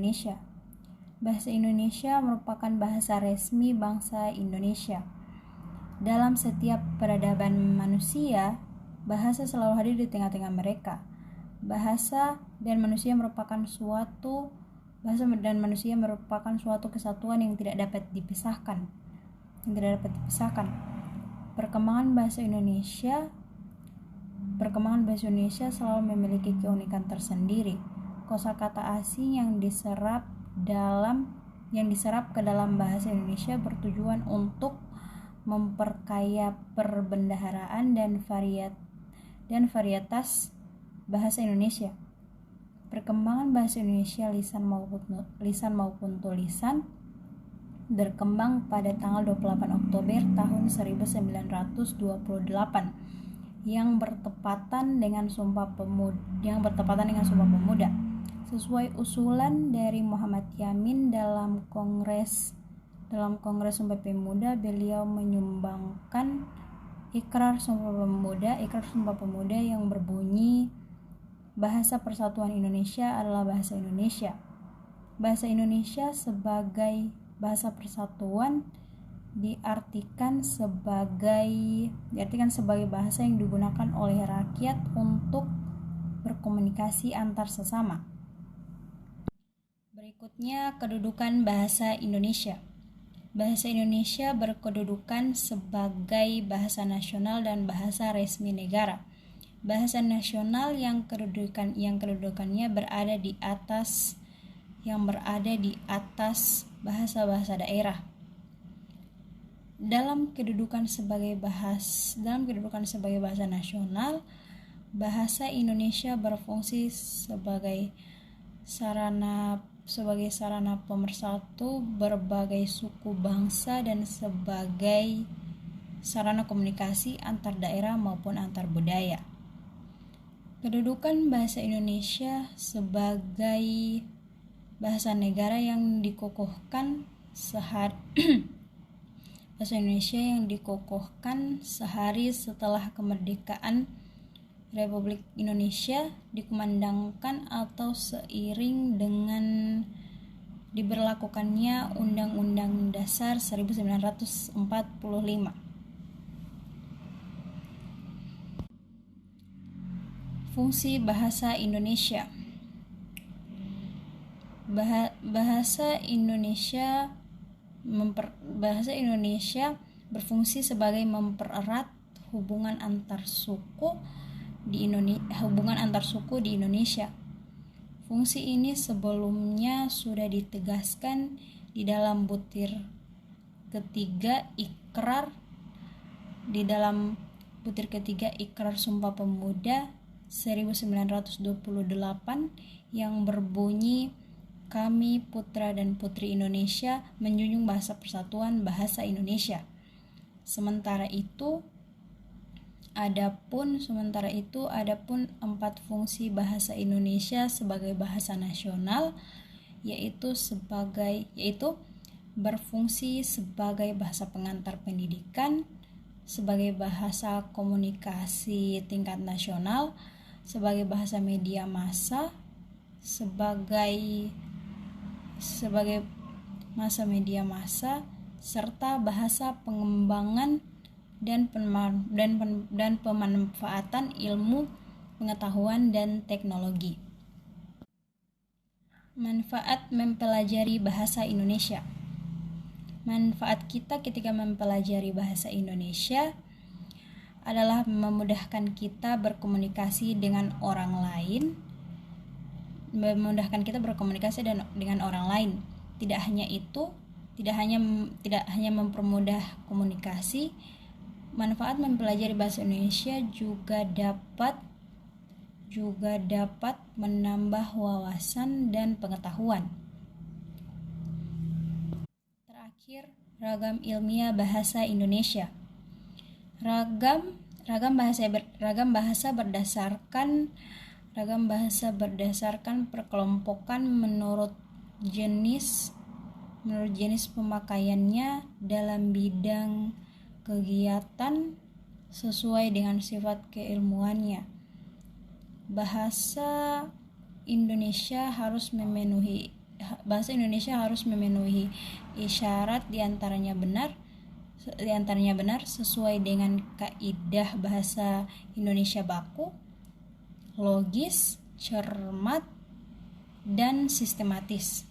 Indonesia. Bahasa Indonesia merupakan bahasa resmi bangsa Indonesia. Dalam setiap peradaban manusia, bahasa selalu hadir di tengah-tengah mereka. Bahasa dan manusia merupakan suatu kesatuan yang tidak dapat dipisahkan. Perkembangan bahasa Indonesia selalu memiliki keunikan tersendiri. Kosakata asing yang diserap ke dalam bahasa Indonesia bertujuan untuk memperkaya perbendaharaan dan varietas bahasa Indonesia. Perkembangan bahasa Indonesia lisan maupun tulisan berkembang pada tanggal 28 Oktober tahun 1928 yang bertepatan dengan Sumpah Pemuda. Sesuai usulan dari Muhammad Yamin dalam Kongres Sumpah Pemuda, beliau menyumbangkan Ikrar Sumpah Pemuda yang berbunyi, bahasa persatuan Indonesia adalah bahasa Indonesia. Bahasa Indonesia sebagai bahasa persatuan diartikan sebagai bahasa yang digunakan oleh rakyat untuk berkomunikasi antar sesama. Berikutnya, kedudukan bahasa Indonesia. Bahasa Indonesia berkedudukan sebagai bahasa nasional dan bahasa resmi negara. Bahasa nasional yang kedudukannya berada di atas bahasa-bahasa daerah. Dalam kedudukan sebagai bahasa nasional, bahasa Indonesia berfungsi sebagai sarana pemersatu berbagai suku bangsa dan sebagai sarana komunikasi antar daerah maupun antar budaya. Kedudukan bahasa Indonesia sebagai bahasa negara yang dikukuhkan sehari setelah kemerdekaan Republik Indonesia dikumandangkan atau seiring dengan diberlakukannya Undang-Undang Dasar 1945. Fungsi bahasa Indonesia. Bahasa Indonesia berfungsi sebagai mempererat hubungan antar suku di Indonesia. Fungsi ini sebelumnya sudah ditegaskan di dalam butir ketiga Ikrar Sumpah Pemuda 1928 yang berbunyi, kami putra dan putri Indonesia menjunjung bahasa persatuan bahasa Indonesia. Sementara itu adapun 4 fungsi bahasa Indonesia sebagai bahasa nasional yaitu berfungsi sebagai bahasa pengantar pendidikan, sebagai bahasa komunikasi tingkat nasional, sebagai bahasa media massa, sebagai masa media massa, serta bahasa pengembangan dan pemanfaatan ilmu pengetahuan dan teknologi. Manfaat mempelajari bahasa Indonesia. Manfaat kita ketika mempelajari bahasa Indonesia adalah memudahkan kita berkomunikasi dengan orang lain. Tidak hanya mempermudah komunikasi, manfaat mempelajari bahasa Indonesia juga dapat menambah wawasan dan pengetahuan. Terakhir, ragam ilmiah bahasa Indonesia. Ragam bahasa berdasarkan perkelompokan menurut jenis pemakaiannya dalam bidang kegiatan sesuai dengan sifat keilmuannya. Bahasa Indonesia harus memenuhi bahasa Indonesia harus memenuhi isyarat diantaranya benar sesuai dengan kaidah bahasa Indonesia baku, logis, cermat, dan sistematis.